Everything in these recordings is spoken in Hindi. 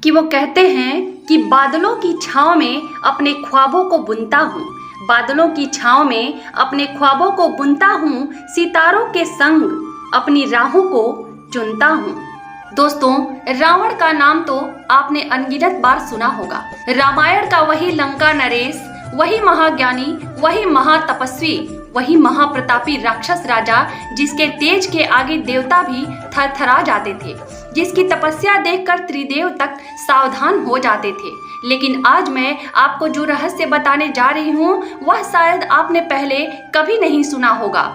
कि वो कहते हैं कि बादलों की छांव में अपने ख्वाबों को बुनता हूँ, बादलों की छांव में अपने ख्वाबों को बुनता हूँ, सितारों के संग अपनी राहों को चुनता हूँ। दोस्तों, रावण का नाम तो आपने अनगिनत बार सुना होगा। रामायण का वही लंका नरेश, वही महाज्ञानी, वही महातपस्वी, वही महाप्रतापी राक्षस राजा जिसके तेज के आगे देवता भी थरथरा जाते थे, जिसकी तपस्या देखकर त्रिदेव तक सावधान हो जाते थे। लेकिन आज मैं आपको जो रहस्य बताने जा रही हूँ वह शायद आपने पहले कभी नहीं सुना होगा।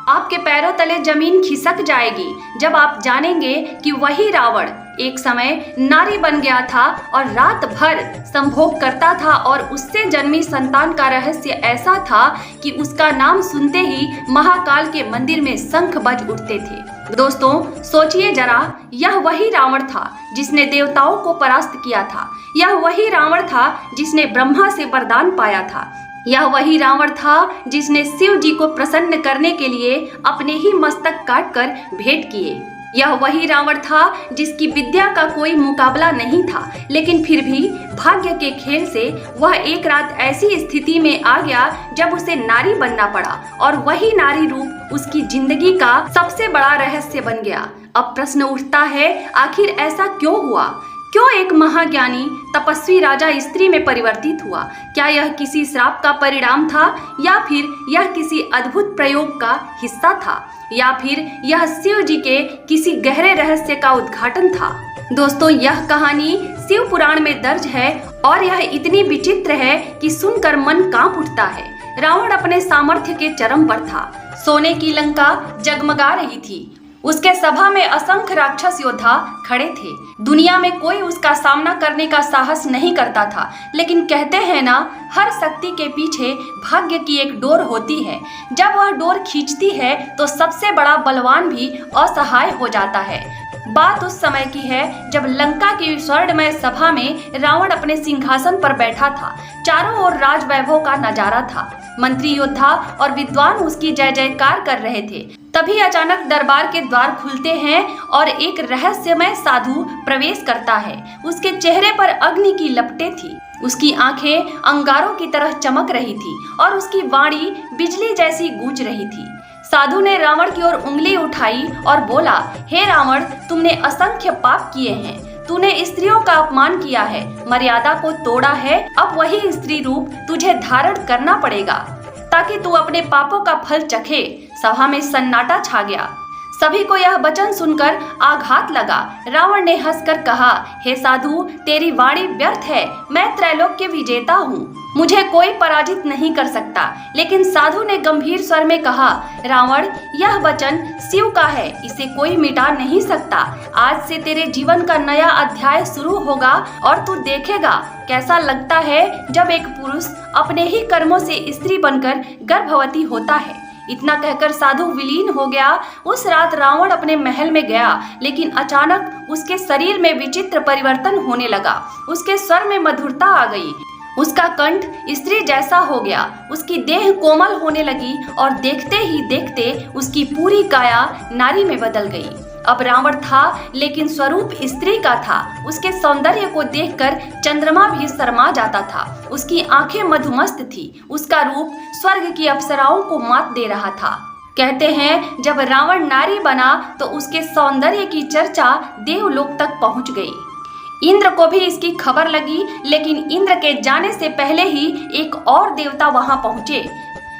आपके पैरों तले जमीन खिसक जाएगी जब आप जानेंगे कि वही रावण एक समय नारी बन गया था और रात भर संभोग करता था, और उससे जन्मी संतान का रहस्य ऐसा था कि उसका नाम सुनते ही महाकाल के मंदिर में शंख बज उठते थे। दोस्तों, सोचिए जरा, यह वही रावण था जिसने देवताओं को परास्त किया था। यह वही रावण था जिसने ब्रह्मा से वरदान पाया था। यह वही रावण था जिसने शिव जी को प्रसन्न करने के लिए अपने ही मस्तक काटकर भेंट किए। यह वही रावण था जिसकी विद्या का कोई मुकाबला नहीं था, लेकिन फिर भी भाग्य के खेल से वह एक रात ऐसी स्थिति में आ गया जब उसे नारी बनना पड़ा, और वही नारी रूप उसकी जिंदगी का सबसे बड़ा रहस्य बन गया। अब प्रश्न उठता है, आखिर ऐसा क्यों हुआ? क्यों एक महाज्ञानी तपस्वी राजा स्त्री में परिवर्तित हुआ? क्या यह किसी श्राप का परिणाम था, या फिर यह किसी अद्भुत प्रयोग का हिस्सा था, या फिर यह शिव जी के किसी गहरे रहस्य का उद्घाटन था? दोस्तों, यह कहानी शिव पुराण में दर्ज है और यह इतनी विचित्र है कि सुनकर मन कांप उठता है। रावण अपने सामर्थ्य के चरम पर था। सोने की लंका जगमगा रही थी। उसके सभा में असंख्य राक्षस योद्धा खड़े थे। दुनिया में कोई उसका सामना करने का साहस नहीं करता था, लेकिन कहते हैं ना, हर शक्ति के पीछे भाग्य की एक डोर होती है। जब वह डोर खींचती है तो सबसे बड़ा बलवान भी असहाय हो जाता है। बात उस समय की है जब लंका की स्वर्णमय सभा में रावण अपने सिंहासन पर बैठा था। चारों ओर राज वैभव का नजारा था। मंत्री, योद्धा और विद्वान उसकी जय जयकार कर रहे थे। तभी अचानक दरबार के द्वार खुलते हैं और एक रहस्यमय साधु प्रवेश करता है। उसके चेहरे पर अग्नि की लपटें थी, उसकी आंखें अंगारों की तरह चमक रही थी और उसकी वाणी बिजली जैसी गूंज रही थी। साधु ने रावण की ओर उंगली उठाई और बोला, हे रावण, तुमने असंख्य पाप किए हैं। तूने स्त्रियों का अपमान किया है, मर्यादा को तोड़ा है। अब वही स्त्री रूप तुझे धारण करना पड़ेगा ताकि तू अपने पापों का फल चखे। सभा में सन्नाटा छा गया। सभी को यह वचन सुनकर आघात लगा। रावण ने हंसकर कहा, हे साधु, तेरी वाणी व्यर्थ है। मैं त्रैलोक्य विजेता हूँ, मुझे कोई पराजित नहीं कर सकता। लेकिन साधु ने गंभीर स्वर में कहा, रावण, यह वचन शिव का है, इसे कोई मिटा नहीं सकता। आज से तेरे जीवन का नया अध्याय शुरू होगा और तू देखेगा कैसा लगता है जब एक पुरुष अपने ही कर्मों से स्त्री बनकर गर्भवती होता है। इतना कहकर साधु विलीन हो गया। उस रात रावण अपने महल में गया, लेकिन अचानक उसके शरीर में विचित्र परिवर्तन होने लगा। उसके स्वर में मधुरता आ गई, उसका कंठ स्त्री जैसा हो गया, उसकी देह कोमल होने लगी और देखते ही देखते उसकी पूरी काया नारी में बदल गई। अब रावण था, लेकिन स्वरूप स्त्री का था। उसके सौंदर्य को देखकर चंद्रमा भी शर्मा जाता था। उसकी आंखें मधुमस्त थी। उसका रूप स्वर्ग की अप्सराओं को मात दे रहा था। कहते हैं जब रावण नारी बना तो उसके सौंदर्य की चर्चा देवलोक तक पहुंच गई। इंद्र को भी इसकी खबर लगी, लेकिन इंद्र के जाने से पहले ही एक और देवता वहां पहुंचे।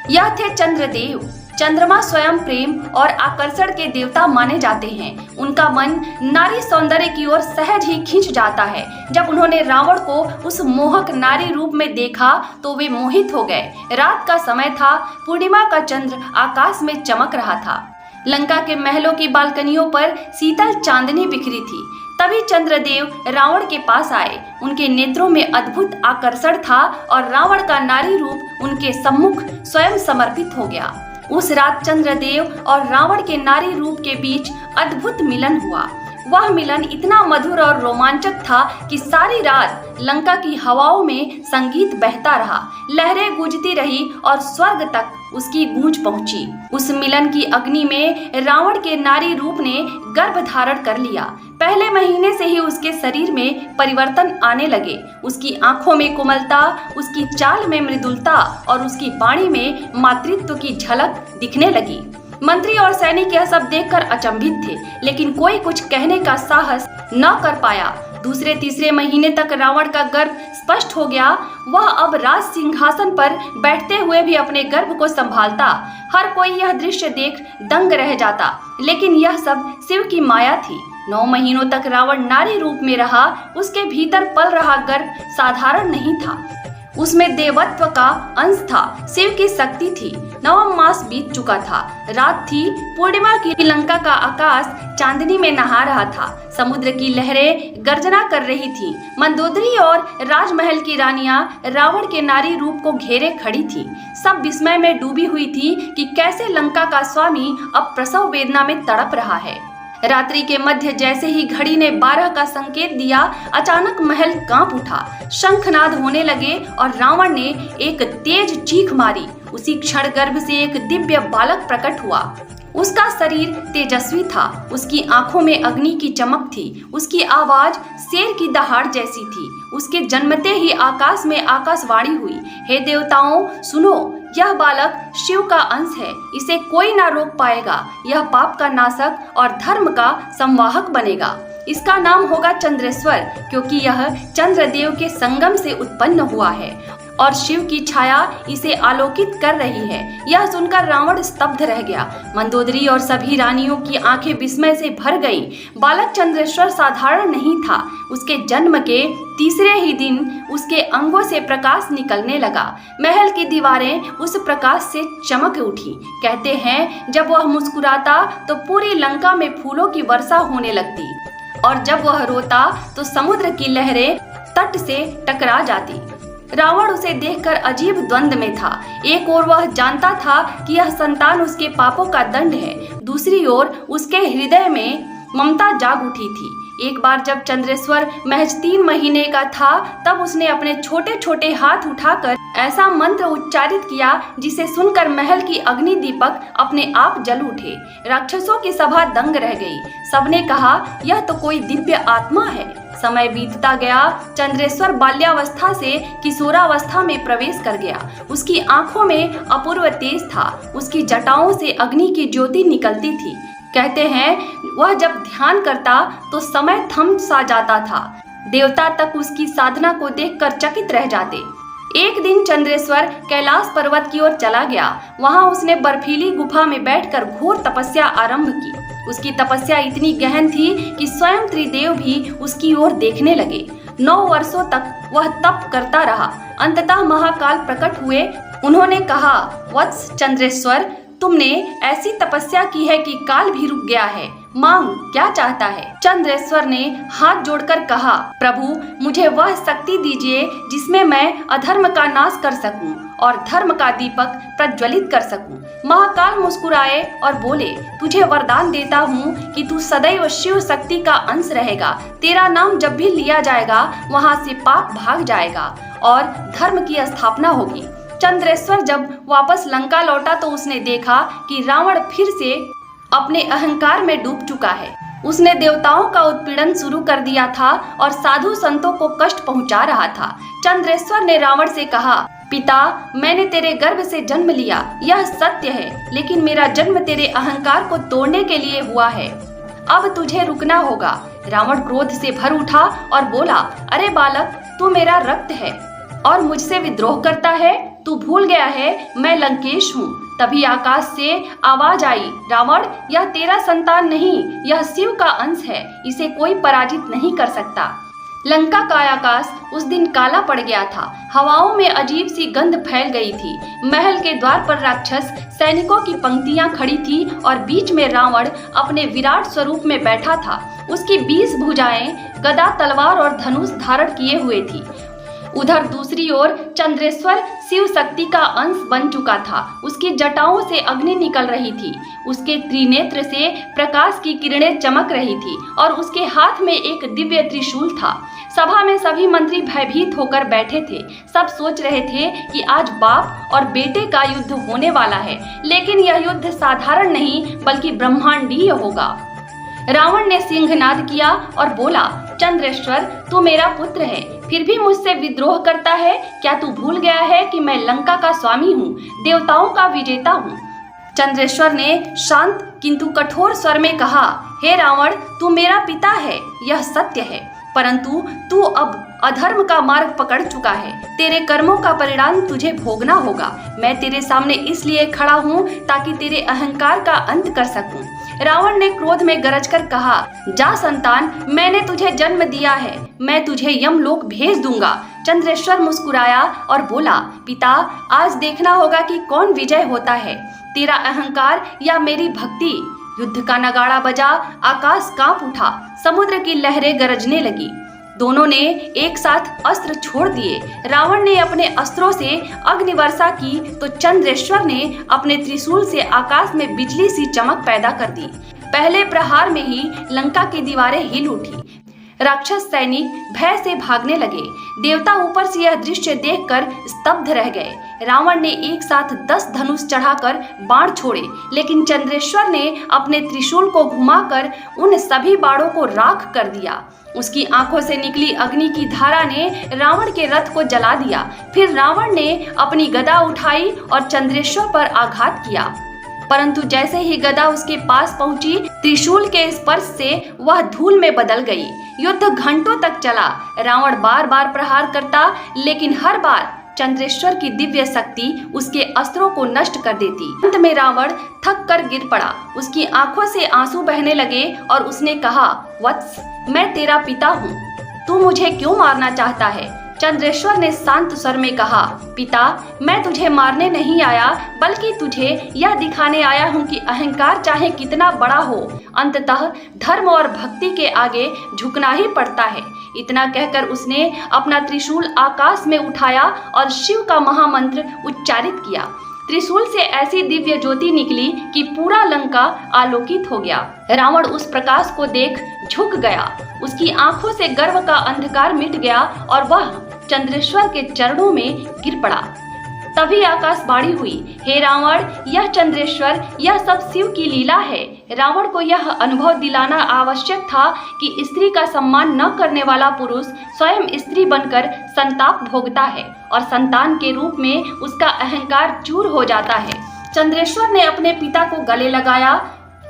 यह थे चंद्रदेव। चंद्रमा स्वयं प्रेम और आकर्षण के देवता माने जाते हैं। उनका मन नारी सौंदर्य की ओर सहज ही खिंच जाता है। जब उन्होंने रावण को उस मोहक नारी रूप में देखा तो वे मोहित हो गए। रात का समय था, पूर्णिमा का चंद्र आकाश में चमक रहा था। लंका के महलों की बालकनियों पर शीतल चांदनी बिखरी थी। तभी चंद्रदेव रावण के पास आए। उनके नेत्रों में अद्भुत आकर्षण था और रावण का नारी रूप उनके सम्मुख स्वयं समर्पित हो गया। उस रात चंद्रदेव और रावण के नारी रूप के बीच अद्भुत मिलन हुआ। वह मिलन इतना मधुर और रोमांचक था कि सारी रात लंका की हवाओं में संगीत बहता रहा, लहरें गूंजती रही और स्वर्ग तक उसकी गूंज पहुंची। उस मिलन की अग्नि में रावण के नारी रूप ने गर्भ धारण कर लिया। पहले महीने से ही उसके शरीर में परिवर्तन आने लगे। उसकी आंखों में कोमलता, उसकी चाल में मृदुलता और उसकी वाणी में मातृत्व की झलक दिखने लगी। मंत्री और सैनिक यह सब देखकर अचंभित थे, लेकिन कोई कुछ कहने का साहस न कर पाया। दूसरे तीसरे महीने तक रावण का गर्भ स्पष्ट हो गया। वह अब राज सिंहासन पर बैठते हुए भी अपने गर्भ को संभालता। हर कोई यह दृश्य देख दंग रह जाता, लेकिन यह सब शिव की माया थी। 9 महीनों तक रावण नारी रूप में रहा। उसके भीतर पल रहा गर्भ साधारण नहीं था, उसमें देवत्व का अंश था, शिव की शक्ति थी। 9वां मास बीत चुका था। रात थी, पूर्णिमा की। लंका का आकाश चांदनी में नहा रहा था। समुद्र की लहरें गर्जना कर रही थीं। मंदोदरी और राजमहल की रानियां रावण के नारी रूप को घेरे खड़ी थीं। सब विस्मय में डूबी हुई थी कि कैसे लंका का स्वामी अब प्रसव वेदना में तड़प रहा है। रात्रि के मध्य जैसे ही घड़ी ने 12 का संकेत दिया, अचानक महल कांप उठा, शंखनाद होने लगे और रावण ने एक तेज चीख मारी। उसी क्षण गर्भ से एक दिव्य बालक प्रकट हुआ। उसका शरीर तेजस्वी था, उसकी आंखों में अग्नि की चमक थी, उसकी आवाज शेर की दहाड़ जैसी थी। उसके जन्मते ही आकाश में आकाशवाणी हुई, हे देवताओं सुनो, यह बालक शिव का अंश है, इसे कोई ना रोक पाएगा। यह पाप का नाशक और धर्म का संवाहक बनेगा। इसका नाम होगा चंद्रेश्वर, क्योंकि यह चंद्रदेव के संगम से उत्पन्न हुआ है और शिव की छाया इसे आलोकित कर रही है। यह सुनकर रावण स्तब्ध रह गया। मंदोदरी और सभी रानियों की आंखें विस्मय से भर गईं। बालक चंद्रेश्वर साधारण नहीं था। उसके जन्म के तीसरे ही दिन उसके अंगों से प्रकाश निकलने लगा। महल की दीवारें उस प्रकाश से चमक उठी। कहते हैं जब वह मुस्कुराता तो पूरी लंका में फूलों की वर्षा होने लगती, और जब वह रोता तो समुद्र की लहरें तट से टकरा जाती। रावण उसे देखकर अजीब द्वंद में था। एक ओर वह जानता था कि यह संतान उसके पापों का दंड है, दूसरी ओर उसके हृदय में ममता जाग उठी थी। एक बार जब चंद्रेश्वर महज 3 महीने का था, तब उसने अपने छोटे छोटे हाथ उठाकर ऐसा मंत्र उच्चारित किया जिसे सुनकर महल की अग्नि दीपक अपने आप जल उठे। राक्षसों की सभा दंग रह गई। सबने कहा यह तो कोई दिव्य आत्मा है। समय बीतता गया। चंद्रेश्वर बाल्यावस्था से किशोरावस्था में प्रवेश कर गया। उसकी आंखों में अपूर्व तेज था। उसकी जटाओं से अग्नि की ज्योति निकलती थी। कहते हैं वह जब ध्यान करता तो समय थम सा जाता था। देवता तक उसकी साधना को देखकर चकित रह जाते। एक दिन चंद्रेश्वर कैलाश पर्वत की ओर चला गया। वहां उसने बर्फीली गुफा में बैठकर घोर तपस्या आरंभ की। उसकी तपस्या इतनी गहन थी कि स्वयं त्रिदेव भी उसकी ओर देखने लगे। 9 वर्षों तक वह तप करता रहा। अंततः महाकाल प्रकट हुए। उन्होंने कहा, वत्स चंद्रेश्वर, तुमने ऐसी तपस्या की है कि काल भी रुक गया है। मांग, क्या चाहता है? चंद्रेश्वर ने हाथ जोड़कर कहा, प्रभु, मुझे वह शक्ति दीजिए जिसमें मैं अधर्म का नाश कर सकूं और धर्म का दीपक प्रज्वलित कर सकूं। महाकाल मुस्कुराए और बोले, तुझे वरदान देता हूँ कि तू सदैव शिव शक्ति का अंश रहेगा। तेरा नाम जब भी लिया जाएगा वहाँ से पाप भाग जाएगा और धर्म की स्थापना होगी। चंद्रेश्वर जब वापस लंका लौटा तो उसने देखा कि रावण फिर से अपने अहंकार में डूब चुका है। उसने देवताओं का उत्पीड़न शुरू कर दिया था और साधु संतों को कष्ट पहुंचा रहा था। चंद्रेश्वर ने रावण से कहा, पिता, मैंने तेरे गर्भ से जन्म लिया, यह सत्य है, लेकिन मेरा जन्म तेरे अहंकार को तोड़ने के लिए हुआ है। अब तुझे रुकना होगा। रावण क्रोध से भर उठा और बोला, अरे बालक, तू मेरा रक्त है और मुझसे विद्रोह करता है। तू भूल गया है मैं लंकेश हूँ। तभी आकाश से आवाज आई, रावण, यह तेरा संतान नहीं, यह शिव का अंश है। इसे कोई पराजित नहीं कर सकता। लंका का आकाश उस दिन काला पड़ गया था। हवाओं में अजीब सी गंध फैल गई थी। महल के द्वार पर राक्षस सैनिकों की पंक्तियां खड़ी थी और बीच में रावण अपने विराट स्वरूप में बैठा था। उसकी 20 भुजाएं गदा, तलवार और धनुष धारण किए हुए थी। उधर दूसरी ओर चंद्रेश्वर शिव शक्ति का अंश बन चुका था। उसकी जटाओं से अग्नि निकल रही थी, उसके त्रिनेत्र से प्रकाश की किरणें चमक रही थी और उसके हाथ में एक दिव्य त्रिशूल था। सभा में सभी मंत्री भयभीत होकर बैठे थे। सब सोच रहे थे कि आज बाप और बेटे का युद्ध होने वाला है, लेकिन यह युद्ध साधारण नहीं बल्कि ब्रह्मांडीय होगा। रावण ने सिंहनाद किया और बोला, चंद्रेश्वर तू मेरा पुत्र है, फिर भी मुझसे विद्रोह करता है। क्या तू भूल गया है कि मैं लंका का स्वामी हूँ, देवताओं का विजेता हूँ। चंद्रेश्वर ने शांत किंतु कठोर स्वर में कहा, हे रावण, तू मेरा पिता है, यह सत्य है, परंतु तू अब अधर्म का मार्ग पकड़ चुका है। तेरे कर्मों का परिणाम तुझे भोगना होगा। मैं तेरे सामने इसलिए खड़ा हूँ ताकि तेरे अहंकार का अंत कर सकूं। रावण ने क्रोध में गरजकर कहा, जा संतान, मैंने तुझे जन्म दिया है, मैं तुझे यमलोक भेज दूंगा। चंद्रेश्वर मुस्कुराया और बोला, पिता, आज देखना होगा कि कौन विजय होता है, तेरा अहंकार या मेरी भक्ति। युद्ध का नगाड़ा बजा, आकाश कांप उठा, समुद्र की लहरें गरजने लगी। दोनों ने एक साथ अस्त्र छोड़ दिए। रावण ने अपने अस्त्रों से अग्निवर्षा की तो चंद्रेश्वर ने अपने त्रिशूल से आकाश में बिजली सी चमक पैदा कर दी। पहले प्रहार में ही लंका की दीवारें हिल उठी। राक्षस सैनिक भय से भागने लगे। देवता ऊपर से यह दृश्य देखकर स्तब्ध रह गए। रावण ने एक साथ 10 धनुष चढ़ाकर बाण छोड़े, लेकिन चंद्रेश्वर ने अपने त्रिशूल को घुमाकर उन सभी बाणों को राख कर दिया। उसकी आंखों से निकली अग्नि की धारा ने रावण के रथ को जला दिया। फिर रावण ने अपनी गदा उठाई और चंद्रेश्वर पर आघात किया, परंतु जैसे ही गदा उसके पास पहुंची, त्रिशूल के स्पर्श से वह धूल में बदल गई। युद्ध घंटों तक चला। रावण बार बार प्रहार करता, लेकिन हर बार चंद्रेश्वर की दिव्य शक्ति उसके अस्त्रों को नष्ट कर देती। अंत में रावण थक कर गिर पड़ा। उसकी आंखों से आंसू बहने लगे और उसने कहा, वत्स, मैं तेरा पिता हूँ, तू मुझे क्यों मारना चाहता है? चंद्रेश्वर ने शांत स्वर में कहा, पिता, मैं तुझे मारने नहीं आया, बल्कि तुझे यह दिखाने आया हूँ कि अहंकार चाहे कितना बड़ा हो, अंततः धर्म और भक्ति के आगे झुकना ही पड़ता है। इतना कहकर उसने अपना त्रिशूल आकाश में उठाया और शिव का महामंत्र उच्चारित किया। त्रिशूल से ऐसी दिव्य ज्योति निकली कि पूरा लंका आलोकित हो गया। रावण उस प्रकाश को देख झुक गया। उसकी आंखों से गर्व का अंधकार मिट गया और वह चंद्रेश्वर के चरणों में गिर पड़ा। तभी आकाशवाणी हुई, हे रावण, यह चंद्रेश्वर, यह सब शिव की लीला है। रावण को यह अनुभव दिलाना आवश्यक था कि स्त्री का सम्मान न करने वाला पुरुष स्वयं स्त्री बनकर संताप भोगता है और संतान के रूप में उसका अहंकार चूर हो जाता है। चंद्रेश्वर ने अपने पिता को गले लगाया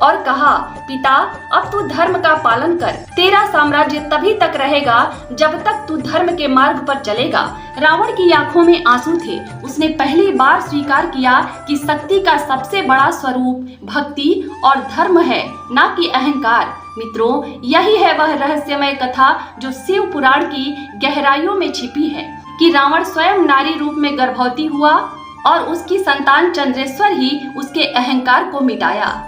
और कहा, पिता, अब तू धर्म का पालन कर। तेरा साम्राज्य तभी तक रहेगा जब तक तू धर्म के मार्ग पर चलेगा। रावण की आंखों में आंसू थे। उसने पहली बार स्वीकार किया कि शक्ति का सबसे बड़ा स्वरूप भक्ति और धर्म है, न कि अहंकार। मित्रों, यही है वह रहस्यमय कथा जो शिव पुराण की गहराइयों में छिपी है कि रावण स्वयं नारी रूप में गर्भवती हुआ और उसकी संतान चंद्रेश्वर ही उसके अहंकार को मिटाया।